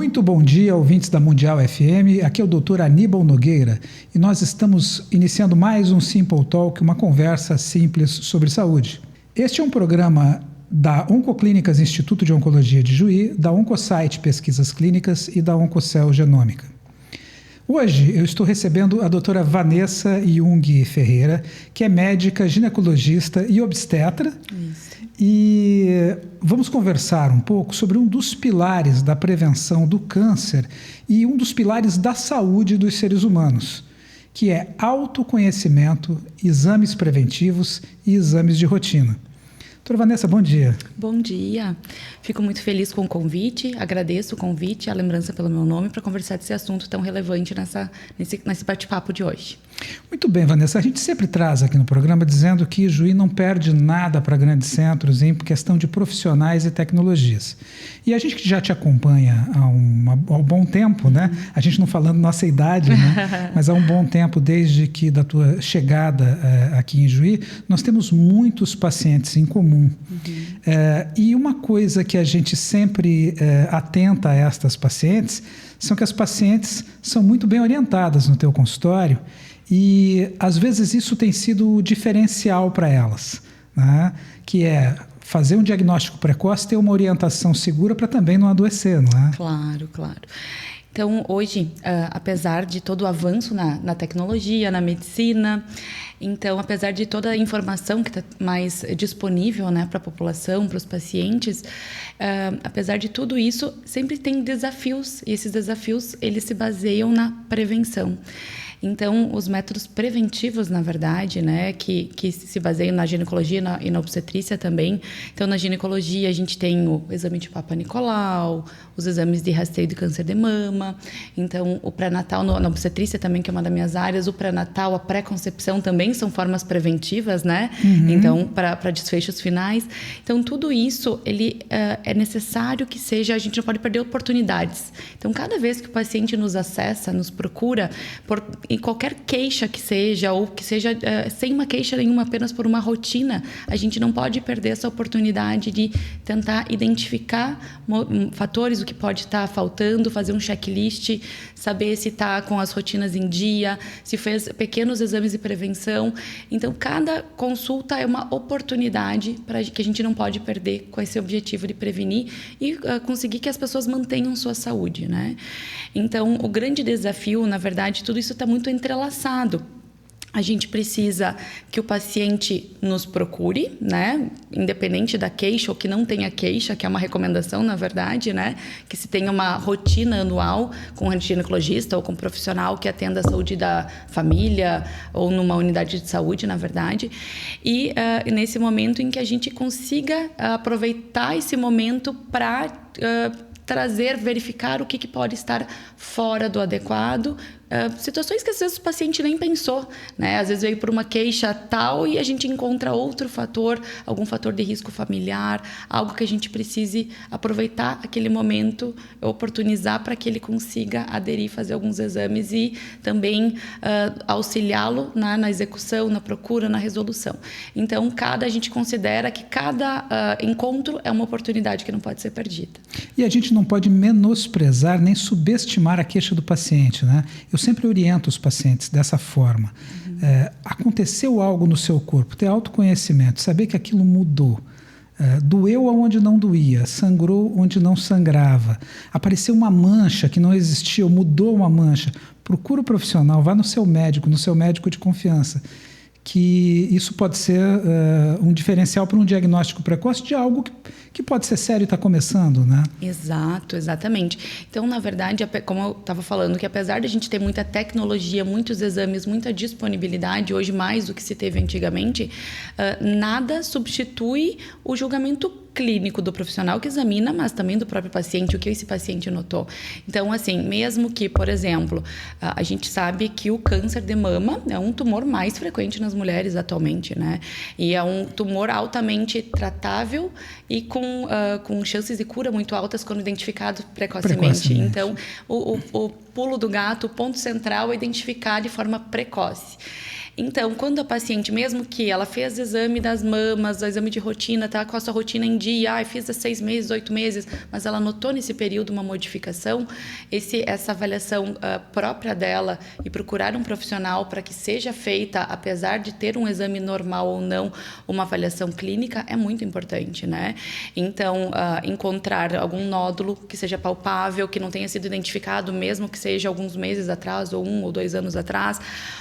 Muito bom dia, ouvintes da Mundial FM. Aqui é o Dr. Aníbal Nogueira e nós estamos iniciando mais um Simple Talk, uma conversa simples sobre saúde. Este é um programa da Oncoclínicas Instituto de Oncologia de Juí, da Oncosite Pesquisas Clínicas e da Oncocell Genômica. Hoje eu estou recebendo a doutora Vanessa Jung Ferreira, que é médica, ginecologista e obstetra. Isso. E vamos conversar um pouco sobre um dos pilares da prevenção do câncer e um dos pilares da saúde dos seres humanos, que é autoconhecimento, exames preventivos e exames de rotina. Doutora Vanessa, bom dia. Bom dia. Fico muito feliz com o convite, agradeço o convite, a lembrança pelo meu nome para conversar desse assunto tão relevante nesse bate-papo de hoje. Muito bem, Vanessa. A gente sempre traz aqui no programa dizendo que Juí não perde nada para grandes centros em questão de profissionais e tecnologias. E a gente que já te acompanha há um bom tempo, né? A gente não falando nossa idade, né? Mas há um bom tempo, desde que da tua chegada aqui em Juí, nós temos muitos pacientes em comum. E uma coisa que a gente sempre atenta a estas pacientes são que as pacientes são muito bem orientadas no teu consultório e, às vezes, isso tem sido diferencial para elas, né? Que é fazer um diagnóstico precoce, ter uma orientação segura para também não adoecer, não é? Claro, claro. Então, hoje, apesar de todo o avanço na tecnologia, na medicina, então, apesar de toda a informação que está mais disponível, né, para a população, para os pacientes, apesar de tudo isso, sempre tem desafios, e esses desafios, eles se baseiam na prevenção. Então, os métodos preventivos, na verdade, né, que se baseiam na ginecologia e na obstetrícia também. Então, na ginecologia, a gente tem o exame de Papa Nicolau, os exames de rastreio de câncer de mama. Então, o pré-natal, na obstetrícia também, que é uma das minhas áreas, o pré-natal, a pré-concepção também são formas preventivas, né? Então, para desfechos finais. Então, tudo isso, ele é necessário que seja, a gente não pode perder oportunidades. Então, cada vez que o paciente nos acessa, nos procura, em qualquer queixa que seja, ou que seja sem uma queixa nenhuma, apenas por uma rotina, a gente não pode perder essa oportunidade de tentar identificar fatores, o que pode estar faltando, fazer um checklist, saber se está com as rotinas em dia, se fez pequenos exames de prevenção. Então, cada consulta é uma oportunidade que a gente não pode perder com esse objetivo de prevenir e conseguir que as pessoas mantenham sua saúde, né? Então, o grande desafio, na verdade, tudo isso está muito entrelaçado. A gente precisa que o paciente nos procure, né? Independente da queixa ou que não tenha queixa, que é uma recomendação, na verdade, né? Que se tenha uma rotina anual com um ginecologista ou com um profissional que atenda a saúde da família ou numa unidade de saúde, na verdade. E nesse momento em que a gente consiga aproveitar esse momento para verificar o que pode estar fora do adequado, situações que às vezes o paciente nem pensou, né? Às vezes veio por uma queixa tal e a gente encontra outro fator, algum fator de risco familiar, algo que a gente precise aproveitar aquele momento, oportunizar para que ele consiga aderir, fazer alguns exames e também auxiliá-lo na execução, na procura, na resolução. Então, a gente considera que cada encontro é uma oportunidade que não pode ser perdida. E a gente não pode menosprezar nem subestimar a queixa do paciente, né? Eu sempre oriento os pacientes dessa forma. Aconteceu algo no seu corpo, ter autoconhecimento, saber que aquilo mudou. Doeu onde não doía, sangrou onde não sangrava, apareceu uma mancha que não existia, ou mudou uma mancha. Procura o profissional, vá no seu médico de confiança, que isso pode ser um diferencial para um diagnóstico precoce de algo que pode ser sério e está começando, né? Exato, exatamente. Então, na verdade, como eu estava falando, que apesar de a gente ter muita tecnologia, muitos exames, muita disponibilidade, hoje mais do que se teve antigamente, nada substitui o julgamento clínico do profissional que examina, mas também do próprio paciente, o que esse paciente notou. Então, assim, mesmo que, por exemplo, a gente sabe que o câncer de mama é um tumor mais frequente nas mulheres atualmente, né? E é um tumor altamente tratável e com chances de cura muito altas quando identificado precocemente. Então, o pulo do gato, o ponto central é identificar de forma precoce. Então, quando a paciente, mesmo que ela fez exame das mamas, o exame de rotina, está com a sua rotina em dia, fiz há 6 meses, 8 meses, mas ela notou nesse período uma modificação, essa avaliação própria dela e procurar um profissional para que seja feita, apesar de ter um exame normal ou não, uma avaliação clínica, é muito importante, né? Então, encontrar algum nódulo que seja palpável, que não tenha sido identificado, mesmo que seja alguns meses atrás, ou 1 ou 2 anos atrás,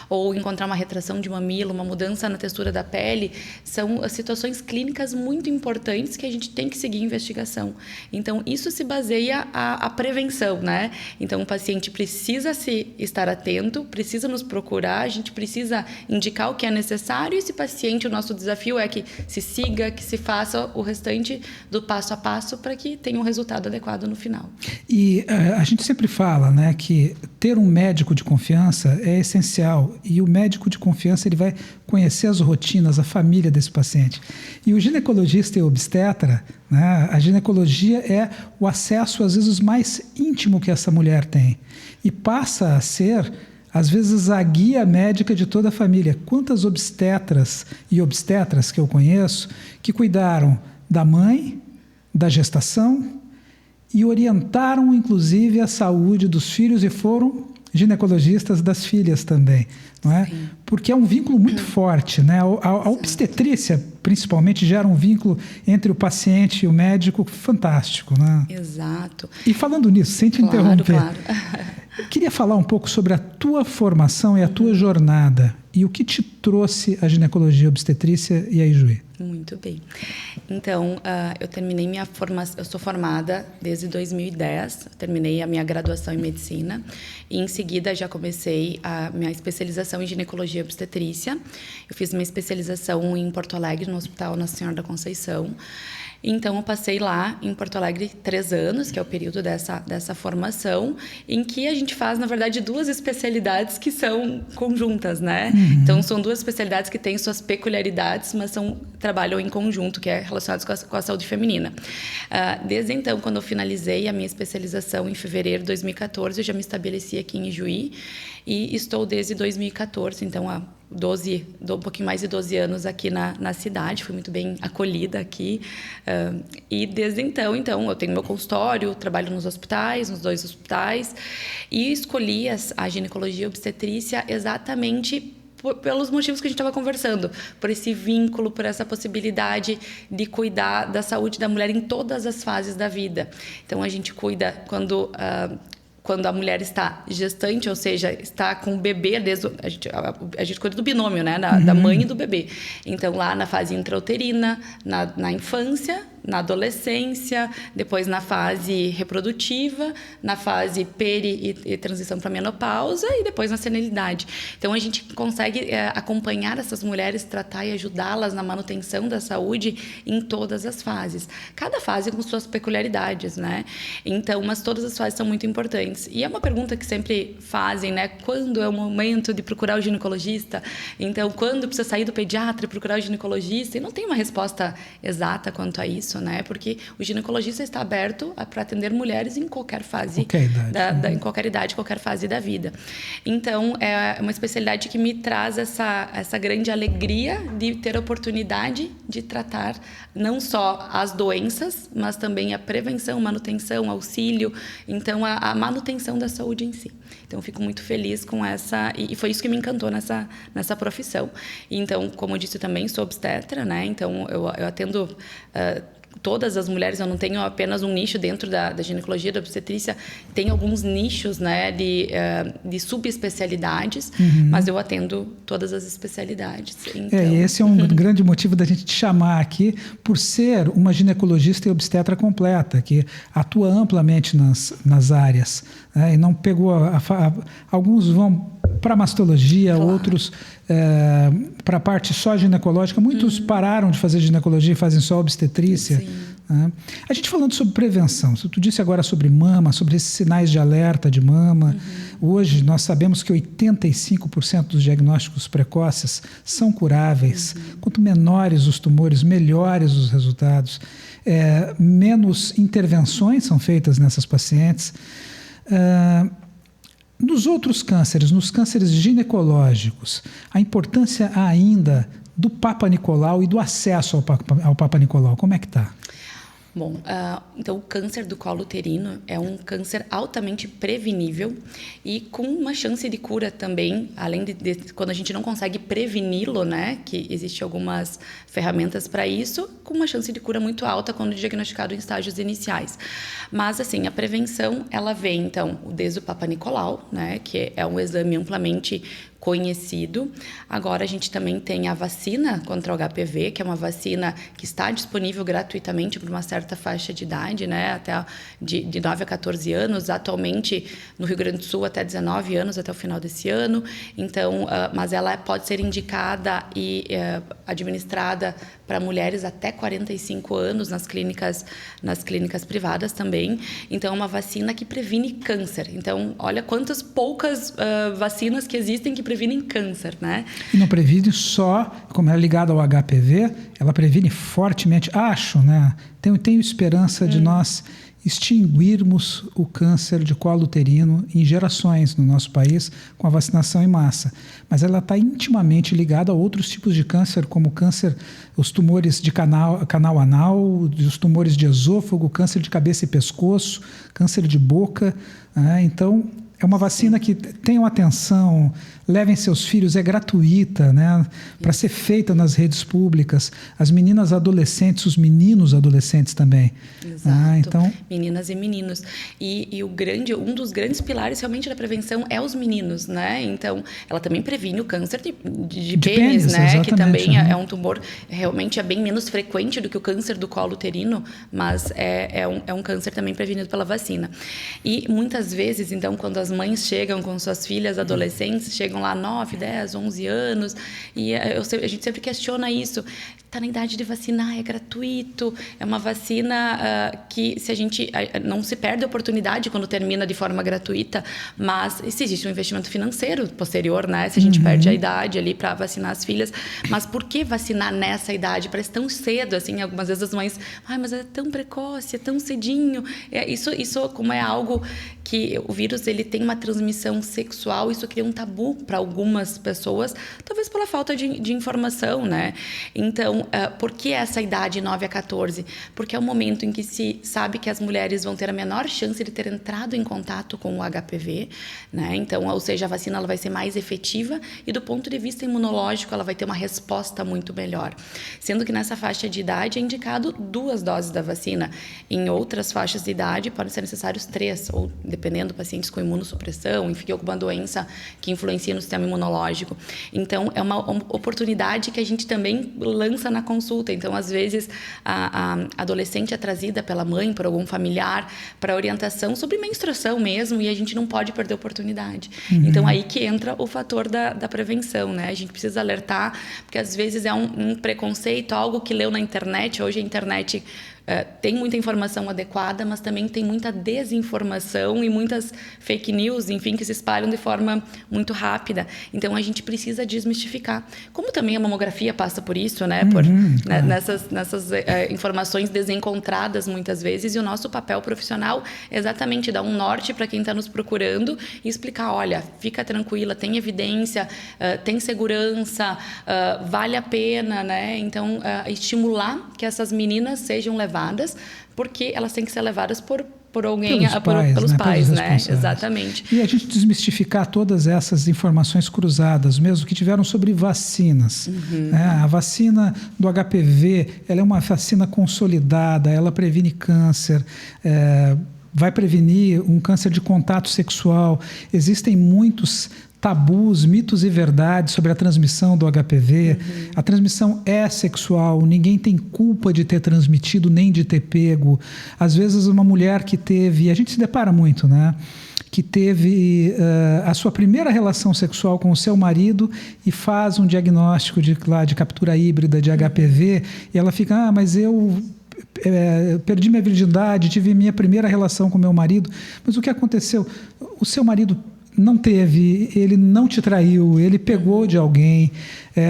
ou encontrar uma retração de mamilo, uma mudança na textura da pele, são situações clínicas muito importantes que a gente tem que seguir a investigação. Então, isso se baseia a prevenção, né? Então, o paciente precisa estar atento, precisa nos procurar, a gente precisa indicar o que é necessário, e esse paciente, o nosso desafio é que se siga, que se faça o restante do passo a passo para que tenha um resultado adequado no final. E a gente sempre fala, né, que ter um médico de confiança é essencial, e o médico de confiança ele vai conhecer as rotinas, a família desse paciente. E o ginecologista e o obstetra, né, a ginecologia é o acesso, às vezes, mais íntimo que essa mulher tem. E passa a ser, às vezes, a guia médica de toda a família. Quantas obstetras e obstetras que eu conheço que cuidaram da mãe, da gestação e orientaram, inclusive, a saúde dos filhos e foram ginecologistas das filhas também, não é? Sim. Porque é um vínculo muito forte, né? A obstetrícia, principalmente, gera um vínculo entre o paciente e o médico fantástico, né? Exato. E falando nisso, sem te interromper, claro. eu queria falar um pouco sobre a tua formação e a tua jornada e o que te trouxe a ginecologia, obstetrícia e a Ijuí. Muito bem. Então, eu terminei minha formação, eu sou formada desde 2010, terminei a minha graduação em medicina e em seguida já comecei a minha especialização em ginecologia e obstetrícia. Eu fiz minha especialização em Porto Alegre, no Hospital Nossa Senhora da Conceição. Então, eu passei lá em Porto Alegre 3 anos, que é o período dessa formação, em que a gente faz, na verdade, 2 especialidades que são conjuntas, né? Então, são 2 especialidades que têm suas peculiaridades, mas trabalham em conjunto, que é relacionadas com a saúde feminina. Desde então, quando eu finalizei a minha especialização em fevereiro de 2014, eu já me estabeleci aqui em Ijuí e estou desde 2014, então há um pouquinho mais de 12 anos aqui na cidade, fui muito bem acolhida aqui. E desde então, eu tenho meu consultório, trabalho nos 2 hospitais, e escolhi a ginecologia e obstetrícia exatamente pelos motivos que a gente estava conversando, por esse vínculo, por essa possibilidade de cuidar da saúde da mulher em todas as fases da vida. Então, a gente cuida quando a mulher está gestante, ou seja, está com o bebê, a gente cuida do binômio, né? Da mãe e do bebê. Então, lá na fase intrauterina, na infância, na adolescência, depois na fase reprodutiva, na fase e transição para a menopausa e depois na senilidade. Então, a gente consegue acompanhar essas mulheres, tratar e ajudá-las na manutenção da saúde em todas as fases. Cada fase com suas peculiaridades, né? Então, mas todas as fases são muito importantes. E é uma pergunta que sempre fazem, né? Quando é o momento de procurar o ginecologista? Então, quando precisa sair do pediatra e procurar o ginecologista? E não tem uma resposta exata quanto a isso, né? Porque o ginecologista está aberto para atender mulheres em qualquer fase, em qualquer idade, qualquer fase da vida. Então, é uma especialidade que me traz essa grande alegria de ter a oportunidade de tratar não só as doenças, mas também a prevenção, manutenção, auxílio, então a manutenção da saúde em si. Então, eu fico muito feliz com essa... E foi isso que me encantou nessa profissão. Então, como eu disse, eu também sou obstetra, né? Então, eu atendo... todas as mulheres, eu não tenho apenas um nicho dentro da ginecologia, da obstetrícia, tem alguns nichos, né, de subespecialidades, mas eu atendo todas as especialidades. Então... Esse é um grande motivo da gente te chamar aqui, por ser uma ginecologista e obstetra completa, que atua amplamente nas áreas, né, e não pegou... alguns vão para mastologia, claro. Outros para a parte só ginecológica. Muitos pararam de fazer ginecologia e fazem só obstetrícia. Né? A gente falando sobre prevenção, tu disse agora sobre mama, sobre esses sinais de alerta de mama. Hoje nós sabemos que 85% dos diagnósticos precoces são curáveis. Quanto menores os tumores, melhores os resultados. Menos intervenções são feitas nessas pacientes. Nos outros cânceres, nos cânceres ginecológicos, a importância ainda do Papa Nicolau e do acesso ao Papa Nicolau, como é que está? Bom, então o câncer do colo uterino é um câncer altamente prevenível e com uma chance de cura também, além de quando a gente não consegue preveni-lo, né, que existem algumas ferramentas para isso, com uma chance de cura muito alta quando diagnosticado em estágios iniciais. Mas, assim, a prevenção, ela vem, então, desde o Papa Nicolau, né, que é um exame amplamente conhecido. Agora a gente também tem a vacina contra o HPV, que é uma vacina que está disponível gratuitamente para uma certa faixa de idade, né, até de 9 a 14 anos, atualmente no Rio Grande do Sul até 19 anos, até o final desse ano. Então, mas ela pode ser indicada e administrada para mulheres até 45 anos nas clínicas privadas também. Então, é uma vacina que previne câncer. Então, olha quantas poucas vacinas que existem que previnem câncer, né? E não previne só, como é ligada ao HPV, ela previne fortemente, acho, né? Tenho esperança de nós extinguirmos o câncer de colo uterino em gerações no nosso país com a vacinação em massa. Mas ela está intimamente ligada a outros tipos de câncer, como o câncer, os tumores de canal anal, os tumores de esôfago, câncer de cabeça e pescoço, câncer de boca. Né? Então, é uma vacina que tenham atenção, levem seus filhos, é gratuita, né? Para ser feita nas redes públicas. As meninas adolescentes, os meninos adolescentes também. Exato. Então, meninas e meninos. E um dos grandes pilares realmente da prevenção é os meninos, né? Então, ela também previne o câncer de pênis, né? Que também é um tumor, realmente é bem menos frequente do que o câncer do colo uterino, mas é um câncer também prevenido pela vacina. E muitas vezes, então, quando as mães chegam com suas filhas adolescentes, chegam lá 9, 10, 11 anos, e a gente sempre questiona isso. Está na idade de vacinar, é gratuito, é uma vacina que se a gente não se perde a oportunidade quando termina de forma gratuita, mas se existe um investimento financeiro posterior, né? Se a gente perde a idade ali para vacinar as filhas, mas por que vacinar nessa idade? Parece tão cedo, assim, algumas vezes as mães, mas é tão precoce, é tão cedinho. Isso como é algo que o vírus ele tem uma transmissão sexual, isso cria um tabu para algumas pessoas, talvez pela falta de informação, né? Então, por que essa idade 9 a 14? Porque é o momento em que se sabe que as mulheres vão ter a menor chance de ter entrado em contato com o HPV, né? Então, ou seja, a vacina ela vai ser mais efetiva e do ponto de vista imunológico ela vai ter uma resposta muito melhor. Sendo que nessa faixa de idade é indicado 2 doses da vacina. Em outras faixas de idade podem ser necessários 3, ou dependendo, pacientes com imunossupressão, enfim, alguma doença que influencia no sistema imunológico. Então, é uma oportunidade que a gente também lança na consulta. Então, às vezes, a adolescente é trazida pela mãe, por algum familiar, para orientação sobre menstruação mesmo, e a gente não pode perder a oportunidade. Então, aí que entra o fator da prevenção, né? A gente precisa alertar, porque às vezes é um preconceito, algo que leu na internet. Hoje a internet tem muita informação adequada, mas também tem muita desinformação e muitas fake news, enfim, que se espalham de forma muito rápida. Então, a gente precisa desmistificar. Como também a mamografia passa por isso, né? Nessas informações desencontradas, muitas vezes, e o nosso papel profissional é exatamente dar um norte para quem está nos procurando e explicar, olha, fica tranquila, tem evidência, tem segurança, vale a pena, né? Então, estimular que essas meninas sejam levadas, porque elas têm que ser levadas por alguém, pelos pais, né? Exatamente. E a gente desmistificar todas essas informações cruzadas, mesmo que tiveram sobre vacinas. A vacina do HPV, ela é uma vacina consolidada, ela previne câncer, vai prevenir um câncer de contato sexual. Existem muitos tabus, mitos e verdades sobre a transmissão do HPV. A transmissão é sexual, ninguém tem culpa de ter transmitido nem de ter pego. Às vezes uma mulher que teve, e a gente se depara muito, né? Que teve a sua primeira relação sexual com o seu marido e faz um diagnóstico de captura híbrida de HPV, e ela fica, mas eu perdi minha virgindade, tive minha primeira relação com meu marido. Mas o que aconteceu? O seu marido não teve, ele não te traiu, ele pegou de alguém.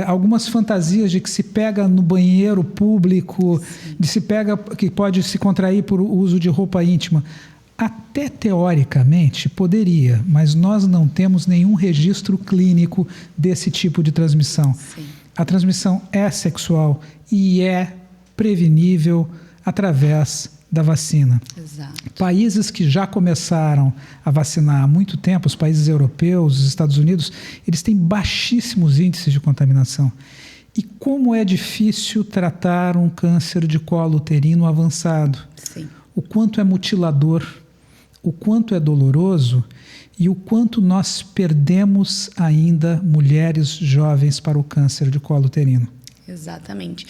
Algumas fantasias de que se pega no banheiro público, de se pega que pode se contrair por uso de roupa íntima. Até teoricamente poderia, mas nós não temos nenhum registro clínico desse tipo de transmissão. Sim. A transmissão é sexual e é prevenível através da vacina. Exato. Países que já começaram a vacinar há muito tempo, os países europeus, os Estados Unidos, eles têm baixíssimos índices de contaminação. E como é difícil tratar um câncer de colo uterino avançado. Sim. O quanto é mutilador, o quanto é doloroso e o quanto nós perdemos ainda mulheres jovens para o câncer de colo uterino. Exatamente.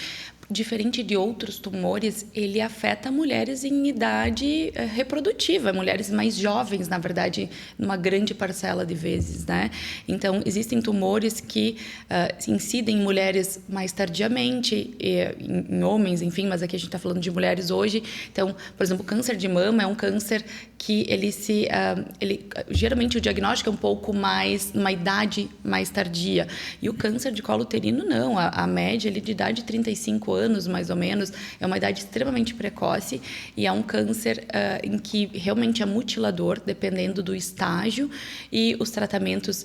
Diferente de outros tumores, ele afeta mulheres em idade reprodutiva, mulheres mais jovens, na verdade, numa grande parcela de vezes, né? Então, existem tumores que incidem em mulheres mais tardiamente, em homens, enfim, mas aqui a gente está falando de mulheres hoje. Então, por exemplo, o câncer de mama é um câncer que geralmente o diagnóstico é um pouco mais, numa idade mais tardia. E o câncer de colo uterino, não. A média de idade de 35 anos, mais ou menos, é uma idade extremamente precoce e é um câncer em que realmente é mutilador, dependendo do estágio, e os tratamentos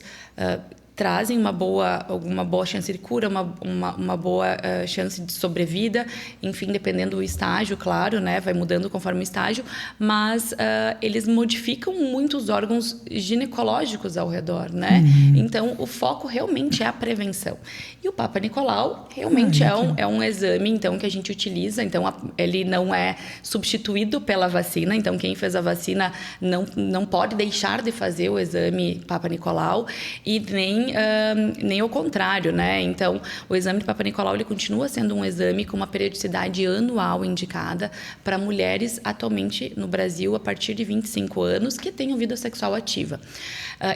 trazem uma boa chance de cura, uma boa chance de sobrevida, enfim, dependendo do estágio, claro, né? Vai mudando conforme o estágio, mas eles modificam muito os órgãos ginecológicos ao redor, né? Então, o foco realmente é a prevenção. E o Papa Nicolau realmente é um exame, então, que a gente utiliza, então, ele não é substituído pela vacina, então, quem fez a vacina não pode deixar de fazer o exame Papa Nicolau, e nem ao contrário, né? Então, o exame de Papa Nicolau ele continua sendo um exame com uma periodicidade anual indicada para mulheres atualmente no Brasil a partir de 25 anos que tenham vida sexual ativa.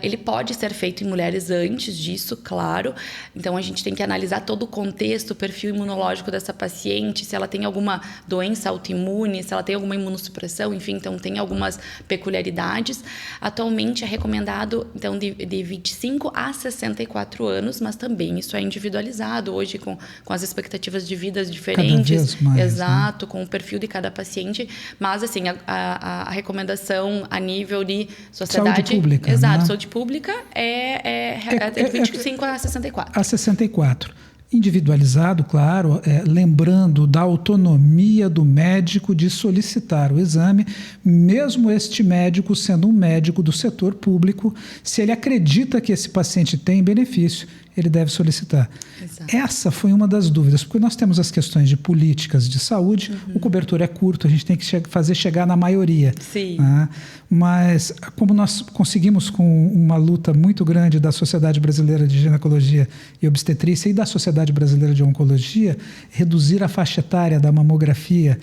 Ele pode ser feito em mulheres antes disso, claro. Então, a gente tem que analisar todo o contexto, o perfil imunológico dessa paciente, se ela tem alguma doença autoimune, se ela tem alguma imunossupressão, enfim, então tem algumas peculiaridades. Atualmente é recomendado, então, de 25 a 64 anos, mas também isso é individualizado hoje com as expectativas de vidas diferentes. Cada vez mais, exato, né? Com o perfil de cada paciente, mas assim, a recomendação a nível de sociedade... Saúde pública, exato, né? Saúde pública é de 25 a 64. A 64. Individualizado, claro, lembrando da autonomia do médico de solicitar o exame, mesmo este médico sendo um médico do setor público, se ele acredita que esse paciente tem benefício, ele deve solicitar. Exato. Essa foi uma das dúvidas, porque nós temos as questões de políticas de saúde, o cobertor é curto, a gente tem que fazer chegar na maioria. Sim. Né? Mas como nós conseguimos, com uma luta muito grande da Sociedade Brasileira de Ginecologia e Obstetrícia e da Sociedade Brasileira de Oncologia, reduzir a faixa etária da mamografia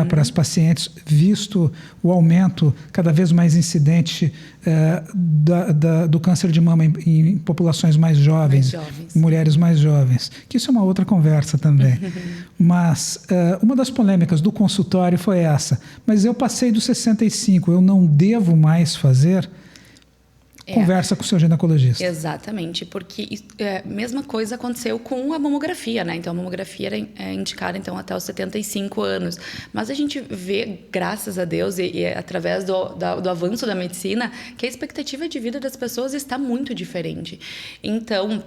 para as pacientes, visto o aumento cada vez mais incidente do câncer de mama em populações mais jovens, mulheres mais jovens, que isso é uma outra conversa também. Mas uma das polêmicas do consultório foi essa: mas eu passei dos 65, eu não devo mais fazer? Conversa com o seu ginecologista. Exatamente, porque a mesma coisa aconteceu com a mamografia, né? Então, a mamografia era indicada então, até os 75 anos. Mas a gente vê, graças a Deus, e através do avanço da medicina, que a expectativa de vida das pessoas está muito diferente. Então,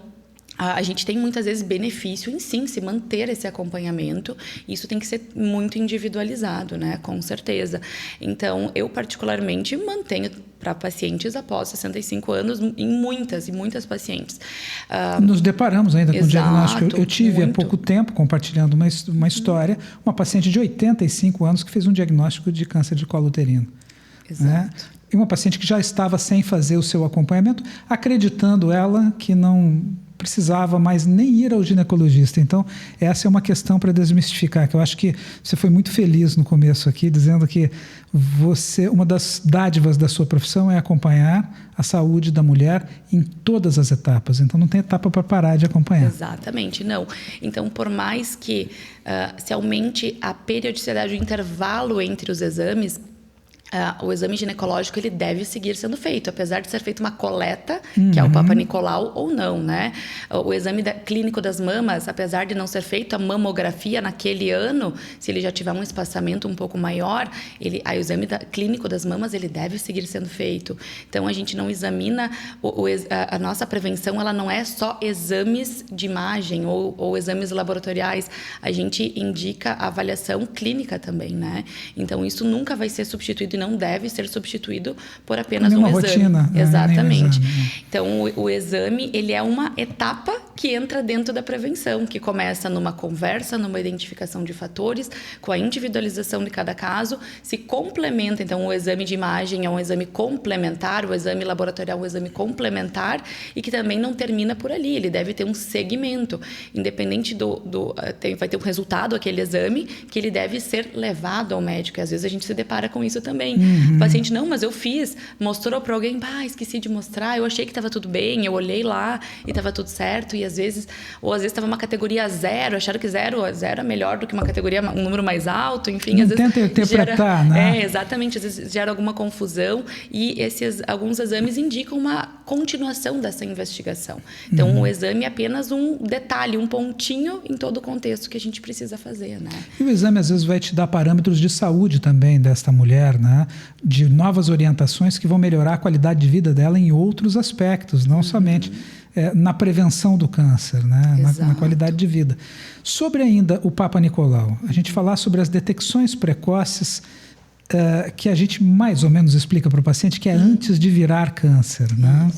a gente tem muitas vezes benefício em sim se manter esse acompanhamento. Isso tem que ser muito individualizado, né? Com certeza. Então, eu particularmente mantenho para pacientes após 65 anos em muitas pacientes. Nos deparamos ainda com o diagnóstico. Eu tive há muito. pouco tempo, compartilhando uma história, uma paciente de 85 anos que fez um diagnóstico de câncer de colo uterino. Exato. Né? E uma paciente que já estava sem fazer o seu acompanhamento, acreditando ela que não precisava mais nem ir ao ginecologista. Então, essa é uma questão para desmistificar, que eu acho que você foi muito feliz no começo aqui, dizendo que uma das dádivas da sua profissão é acompanhar a saúde da mulher em todas as etapas. Então, não tem etapa para parar de acompanhar. Exatamente, não. Então, por mais que se aumente a periodicidade, o intervalo entre os exames, o exame ginecológico ele deve seguir sendo feito, apesar de ser feita uma coleta, que é o Papa Nicolau, ou não, né? O exame clínico das mamas, apesar de não ser feito a mamografia naquele ano, se ele já tiver um espaçamento um pouco maior, o exame clínico das mamas ele deve seguir sendo feito. Então, a gente não examina, a nossa prevenção ela não é só exames de imagem ou exames laboratoriais, a gente indica a avaliação clínica também, né? Então, isso nunca vai ser substituído não deve ser substituído por apenas um exame. Rotina, Exatamente. Exame. Então, o exame, ele é uma etapa que entra dentro da prevenção, que começa numa conversa, numa identificação de fatores, com a individualização de cada caso, se complementa. Então, o exame de imagem é um exame complementar, o exame laboratorial é um exame complementar e que também não termina por ali, ele deve ter um segmento, independente vai ter um resultado, aquele exame, que ele deve ser levado ao médico, e às vezes a gente se depara com isso também. O paciente, não, mas eu fiz, mostrou para alguém, esqueci de mostrar, eu achei que estava tudo bem, eu olhei lá e estava tudo certo, e às vezes estava uma categoria 0, acharam que 0 é melhor do que uma categoria, um número mais alto, enfim, não às vezes tenta interpretar, né? Exatamente, às vezes gera alguma confusão e alguns exames indicam uma continuação dessa investigação. Então, o exame é apenas um detalhe, um pontinho em todo o contexto que a gente precisa fazer, né? E o exame às vezes vai te dar parâmetros de saúde também desta mulher, né? De novas orientações que vão melhorar a qualidade de vida dela em outros aspectos, não somente na prevenção do câncer, né? Na qualidade de vida. Sobre ainda o Papa Nicolau, a gente falar sobre as detecções precoces que a gente mais ou menos explica para o paciente que é antes de virar câncer, né?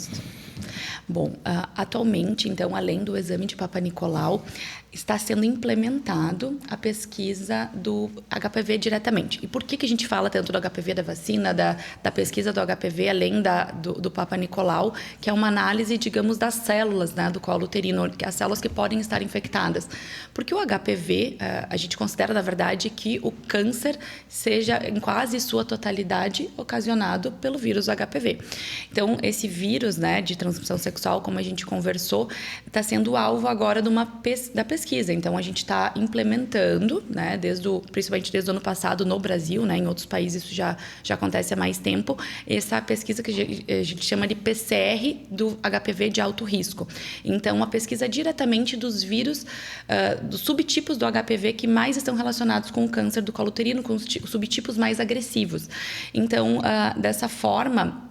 Bom, atualmente, então, além do exame de Papa Nicolau, está sendo implementado a pesquisa do HPV diretamente. E por que a gente fala tanto do HPV da vacina, da pesquisa do HPV, além do Papa Nicolau, que é uma análise, digamos, das células, né, do colo uterino, que as células que podem estar infectadas. Porque o HPV, a gente considera, na verdade, que o câncer seja, em quase sua totalidade, ocasionado pelo vírus HPV. Então, esse vírus, né, de transmissão sexual, como a gente conversou, está sendo alvo agora da pesquisa. Então, a gente está implementando, né, principalmente desde o ano passado no Brasil, né, em outros países isso já acontece há mais tempo, essa pesquisa que a gente chama de PCR do HPV de alto risco. Então, a pesquisa diretamente dos vírus, dos subtipos do HPV que mais estão relacionados com o câncer do colo uterino, com os subtipos mais agressivos. Então, dessa forma,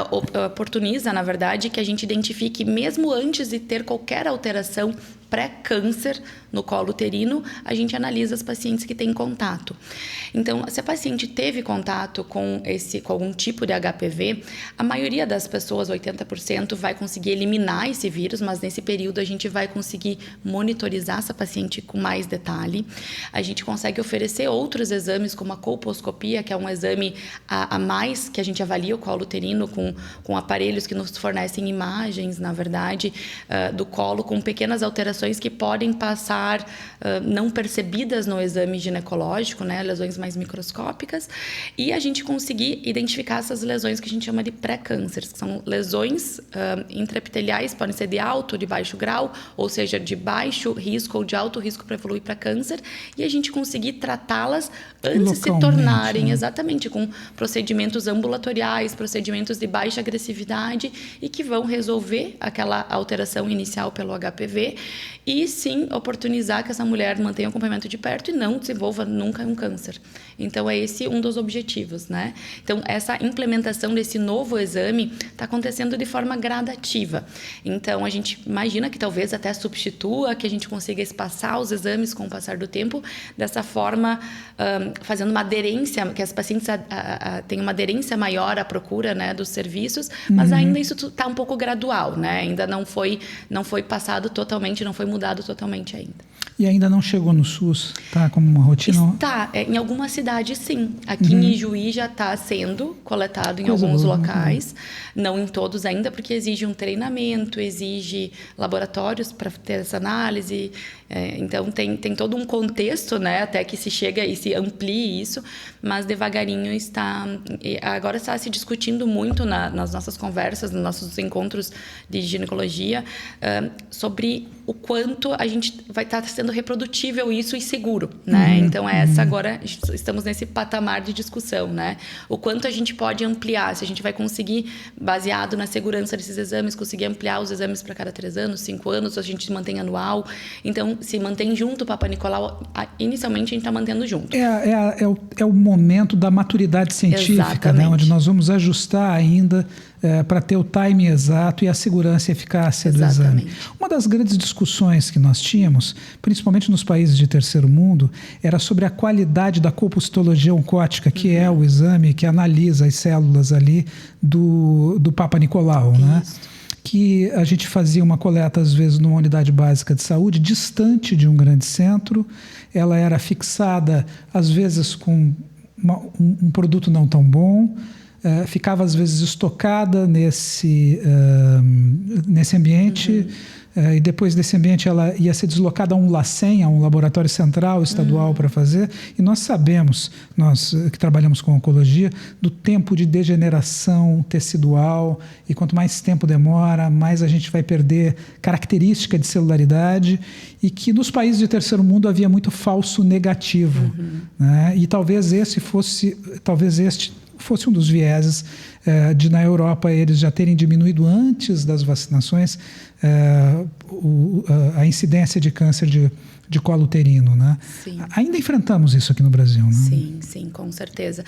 oportuniza, na verdade, que a gente identifique, mesmo antes de ter qualquer alteração pré-câncer no colo uterino, a gente analisa as pacientes que têm contato. Então, se a paciente teve contato com algum tipo de HPV, a maioria das pessoas, 80%, vai conseguir eliminar esse vírus, mas nesse período a gente vai conseguir monitorizar essa paciente com mais detalhe. A gente consegue oferecer outros exames, como a colposcopia, que é um exame a mais que a gente avalia o colo uterino com aparelhos que nos fornecem imagens, na verdade, do colo, com pequenas alterações que podem passar não percebidas no exame ginecológico, né, lesões mais microscópicas, e a gente conseguir identificar essas lesões que a gente chama de pré-cânceres, que são lesões intraepiteliais, podem ser de alto ou de baixo grau, ou seja, de baixo risco ou de alto risco para evoluir para câncer, e a gente conseguir tratá-las antes de se tornarem, né? Exatamente, com procedimentos ambulatoriais, procedimentos de baixa agressividade e que vão resolver aquela alteração inicial pelo HPV e sim oportunizar que essa mulher mantenha o acompanhamento de perto e não desenvolva nunca um câncer. Então, é esse um dos objetivos, né? Então, essa implementação desse novo exame está acontecendo de forma gradativa. Então, a gente imagina que talvez até substitua, que a gente consiga espaçar os exames com o passar do tempo, dessa forma, fazendo uma aderência, que as pacientes tenham uma aderência maior à procura, né, dos serviços, mas ainda isso está um pouco gradual, né? Ainda não foi passado totalmente, não foi mudado totalmente ainda. E ainda não chegou no SUS, tá? Como uma rotina? Está, em algumas cidades sim. Aqui em Ijuí já está sendo coletado em alguns locais, não em todos ainda, porque exige um treinamento, exige laboratórios para ter essa análise. Então, tem todo um contexto, né, até que se chega e se amplie isso, mas devagarinho agora está se discutindo muito nas nossas conversas, nos nossos encontros de ginecologia, sobre o quanto a gente vai estar sendo reprodutível isso e seguro, né? Então, agora estamos nesse patamar de discussão, né? O quanto a gente pode ampliar, se a gente vai conseguir, baseado na segurança desses exames, conseguir ampliar os exames para cada 3 anos, 5 anos, ou a gente mantém anual. Então, se mantém junto o Papa Nicolau, inicialmente a gente está mantendo junto. É o momento da maturidade científica, né? Onde nós vamos ajustar ainda para ter o time exato e a segurança e eficácia do exame. Uma das grandes discussões que nós tínhamos, principalmente nos países de terceiro mundo, era sobre a qualidade da compostologia oncótica, que é o exame que analisa as células ali do Papa Nicolau, né? Que a gente fazia uma coleta, às vezes, numa unidade básica de saúde, distante de um grande centro. Ela era fixada, às vezes, com um produto não tão bom, ficava, às vezes, estocada nesse ambiente, e depois desse ambiente ela ia ser deslocada a um LACEN, a um laboratório central estadual para fazer, e nós sabemos, nós que trabalhamos com oncologia, do tempo de degeneração tecidual, e quanto mais tempo demora, mais a gente vai perder característica de celularidade, e que nos países de terceiro mundo havia muito falso negativo, né? E talvez este fosse um dos vieses de, na Europa, eles já terem diminuído antes das vacinações a incidência de câncer de colo uterino, né? Sim. Ainda enfrentamos isso aqui no Brasil, né? Sim, com certeza.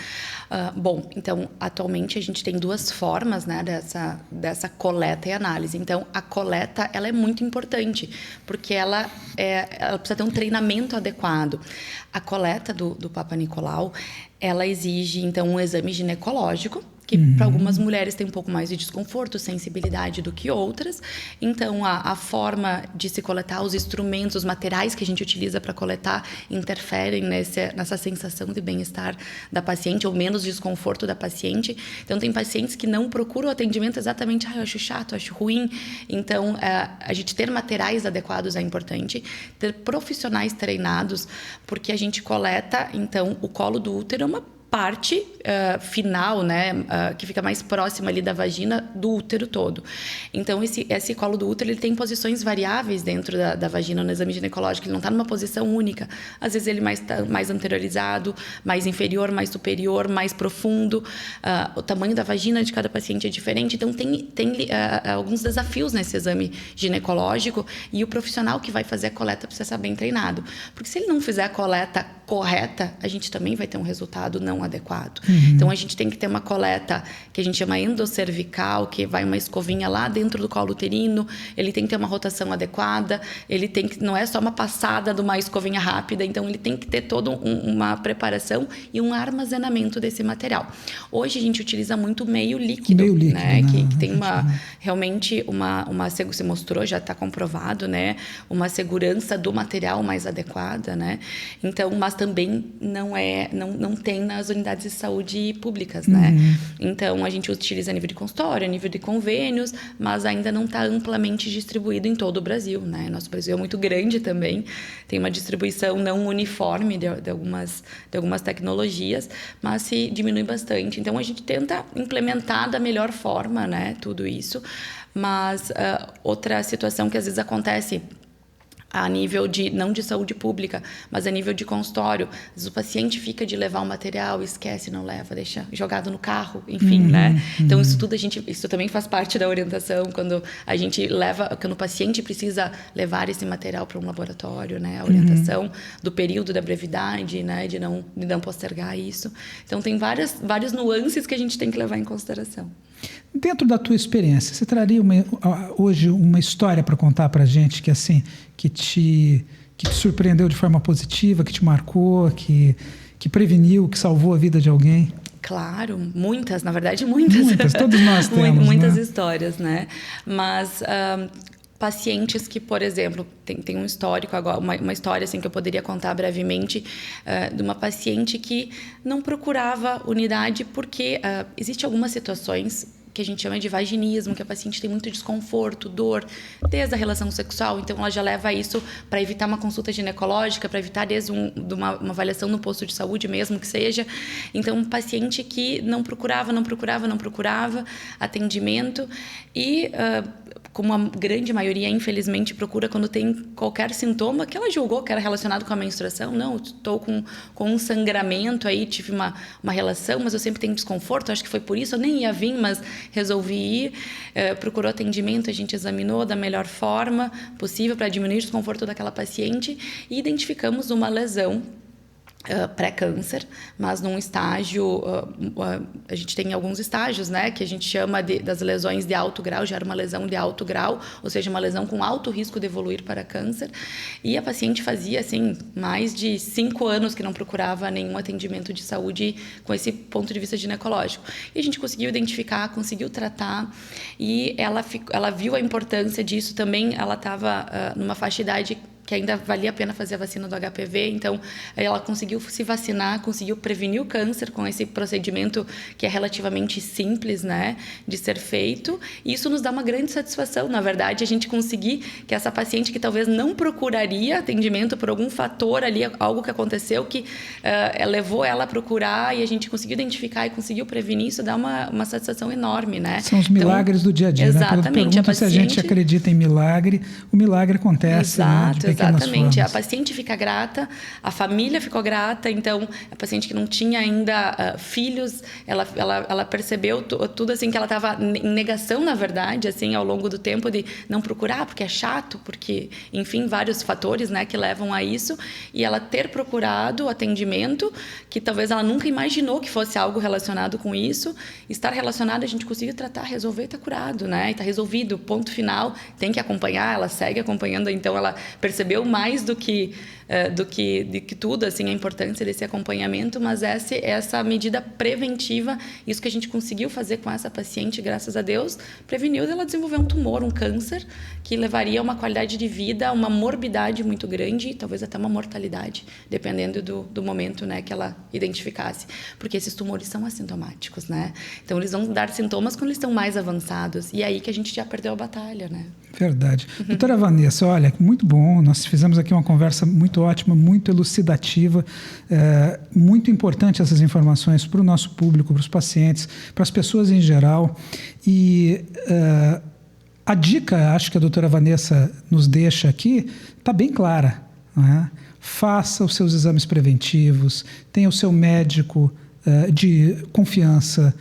Bom, então, atualmente a gente tem 2 formas, né, dessa coleta e análise. Então, a coleta, ela é muito importante, porque ela precisa ter um treinamento adequado. A coleta do Papa Nicolau, ela exige, então, um exame ginecológico, que para algumas mulheres tem um pouco mais de desconforto, sensibilidade do que outras. Então, a forma de se coletar, os instrumentos, os materiais que a gente utiliza para coletar interferem nessa sensação de bem-estar da paciente ou menos desconforto da paciente. Então, tem pacientes que não procuram o atendimento exatamente, eu acho chato, eu acho ruim. Então, a gente ter materiais adequados é importante, ter profissionais treinados, porque a gente coleta, então, o colo do útero é uma parte final, né, que fica mais próxima ali da vagina do útero todo. Então, esse colo do útero, ele tem posições variáveis dentro da vagina no exame ginecológico, ele não está numa posição única. Às vezes ele mais anteriorizado, mais inferior, mais superior, mais profundo. O tamanho da vagina de cada paciente é diferente, então tem alguns desafios nesse exame ginecológico, e o profissional que vai fazer a coleta precisa estar bem treinado. Porque se ele não fizer a coleta correta, a gente também vai ter um resultado não adequado. Então, a gente tem que ter uma coleta que a gente chama endocervical, que vai uma escovinha lá dentro do colo uterino, ele tem que ter uma rotação adequada, não é só uma passada de uma escovinha rápida, então ele tem que ter toda uma preparação e um armazenamento desse material. Hoje a gente utiliza muito meio líquido, né? Que tem realmente se mostrou, já está comprovado, né? Uma segurança do material mais adequada, né? Então, mas também não tem nas unidades de saúde públicas, né? Então, a gente utiliza a nível de consultório, a nível de convênios, mas ainda não está amplamente distribuído em todo o Brasil, né? Nosso Brasil é muito grande também, tem uma distribuição não uniforme de algumas tecnologias, mas se diminui bastante. Então, a gente tenta implementar da melhor forma, né, tudo isso. Mas outra situação que às vezes acontece a nível não de saúde pública, mas a nível de consultório, às vezes o paciente fica de levar o material, esquece, não leva, deixa jogado no carro, enfim, né? Então, isso também faz parte da orientação, quando a gente quando o paciente precisa levar esse material para um laboratório, né? A orientação do período da brevidade, né? De não postergar isso. Então, tem várias nuances que a gente tem que levar em consideração. Dentro da tua experiência, você traria hoje uma história para contar para a gente que te surpreendeu de forma positiva, que te marcou, que preveniu, que salvou a vida de alguém? Claro, muitas, na verdade, muitas. Muitas, todos nós temos, muitas, né? Histórias, né? Mas pacientes que, por exemplo, tem um histórico agora, uma história assim que eu poderia contar brevemente, de uma paciente que não procurava unidade porque existem algumas situações que a gente chama de vaginismo, que a paciente tem muito desconforto, dor, desde a relação sexual, então ela já leva isso para evitar uma consulta ginecológica, para evitar desde uma avaliação no posto de saúde mesmo que seja. Então, um paciente que não procurava atendimento e como a grande maioria, infelizmente, procura quando tem qualquer sintoma que ela julgou que era relacionado com a menstruação. Não, estou com um sangramento aí, tive uma relação, mas eu sempre tenho desconforto, acho que foi por isso, eu nem ia vir, mas resolvi ir. Procurou atendimento, a gente examinou da melhor forma possível para diminuir o desconforto daquela paciente e identificamos uma lesão pré-câncer, mas num estágio, a gente tem alguns estágios, né, que a gente chama das lesões de alto grau, já era uma lesão de alto grau, ou seja, uma lesão com alto risco de evoluir para câncer, e a paciente fazia, assim, mais de 5 anos que não procurava nenhum atendimento de saúde com esse ponto de vista ginecológico. E a gente conseguiu identificar, conseguiu tratar, e ela viu a importância disso também, ela estava numa faixa de idade que ainda valia a pena fazer a vacina do HPV, então ela conseguiu se vacinar, conseguiu prevenir o câncer com esse procedimento que é relativamente simples, né, de ser feito, e isso nos dá uma grande satisfação, na verdade, a gente conseguir que essa paciente que talvez não procuraria atendimento por algum fator ali, algo que aconteceu que levou ela a procurar e a gente conseguiu identificar e conseguiu prevenir, isso dá uma satisfação enorme, né? São os milagres do dia a dia, exatamente, né? Se a gente acredita em milagre, o milagre acontece, exato, né? Exatamente, a paciente fica grata, a família ficou grata, então a paciente que não tinha ainda filhos, ela percebeu tudo assim que ela estava em negação, na verdade, assim, ao longo do tempo de não procurar, porque é chato, porque, enfim, vários fatores, né, que levam a isso, e ela ter procurado o atendimento, que talvez ela nunca imaginou que fosse algo relacionado com isso, estar relacionado, a gente conseguiu tratar, resolver e está curado, né, e está resolvido, ponto final, tem que acompanhar, ela segue acompanhando, então ela percebeu mais do que tudo, assim, a importância desse acompanhamento, mas essa medida preventiva, isso que a gente conseguiu fazer com essa paciente, graças a Deus, preveniu dela desenvolver um tumor, um câncer, que levaria a uma qualidade de vida, uma morbidade muito grande e talvez até uma mortalidade, dependendo do momento, né, que ela identificasse. Porque esses tumores são assintomáticos, né? Então, eles vão dar sintomas quando eles estão mais avançados. E é aí que a gente já perdeu a batalha, né? Verdade. Doutora Vanessa, olha, muito bom. Nós fizemos aqui uma conversa muito ótima, muito elucidativa. Muito importante essas informações para o nosso público, para os pacientes, para as pessoas em geral. E a dica, acho que a doutora Vanessa nos deixa aqui, está bem clara, né? Faça os seus exames preventivos, tenha o seu médico de confiança,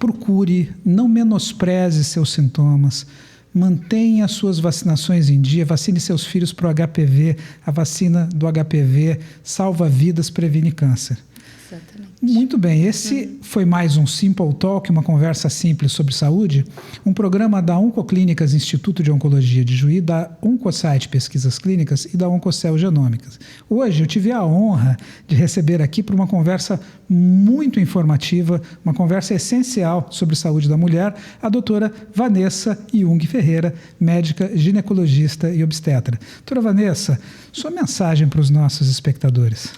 procure, não menospreze seus sintomas, mantenha as suas vacinações em dia, vacine seus filhos para o HPV, a vacina do HPV salva vidas, previne câncer. Exatamente. Muito bem, esse foi mais um Simple Talk, uma conversa simples sobre saúde, um programa da Oncoclínicas Instituto de Oncologia de Juí, da Oncosite Pesquisas Clínicas e da Oncocell Genômicas. Hoje eu tive a honra de receber aqui para uma conversa muito informativa, uma conversa essencial sobre saúde da mulher, a doutora Vanessa Jung Ferreira, médica ginecologista e obstetra. Doutora Vanessa, sua mensagem para os nossos espectadores.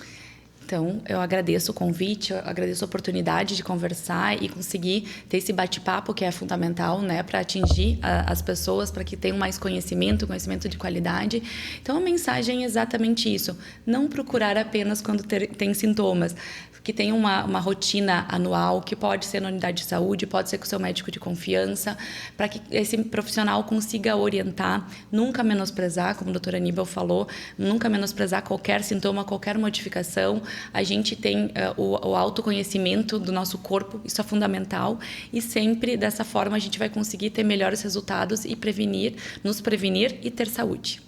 Então, eu agradeço o convite, eu agradeço a oportunidade de conversar e conseguir ter esse bate-papo que é fundamental, né, para atingir as pessoas, para que tenham mais conhecimento de qualidade. Então, a mensagem é exatamente isso. Não procurar apenas quando tem sintomas. Que tenha uma rotina anual, que pode ser na unidade de saúde, pode ser com o seu médico de confiança, para que esse profissional consiga orientar, nunca menosprezar, como a doutora Aníbal falou, nunca menosprezar qualquer sintoma, qualquer modificação. A gente tem o autoconhecimento do nosso corpo, isso é fundamental, e sempre dessa forma a gente vai conseguir ter melhores resultados e nos prevenir e ter saúde.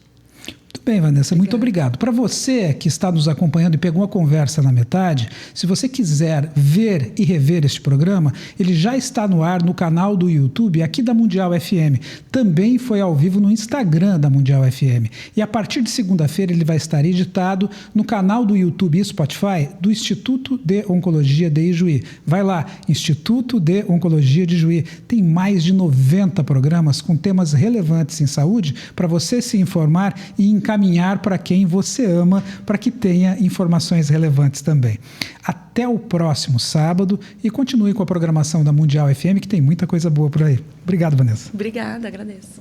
Muito bem, Vanessa, muito obrigado. Para você que está nos acompanhando e pegou a conversa na metade, se você quiser ver e rever este programa, ele já está no ar no canal do YouTube aqui da Mundial FM. Também foi ao vivo no Instagram da Mundial FM. E a partir de segunda-feira ele vai estar editado no canal do YouTube e Spotify do Instituto de Oncologia de Ijuí. Vai lá, Instituto de Oncologia de Ijuí. Tem mais de 90 programas com temas relevantes em saúde para você se informar e encaminhar para quem você ama, para que tenha informações relevantes também. Até o próximo sábado e continue com a programação da Mundial FM, que tem muita coisa boa por aí. Obrigado, Vanessa. Obrigada, agradeço.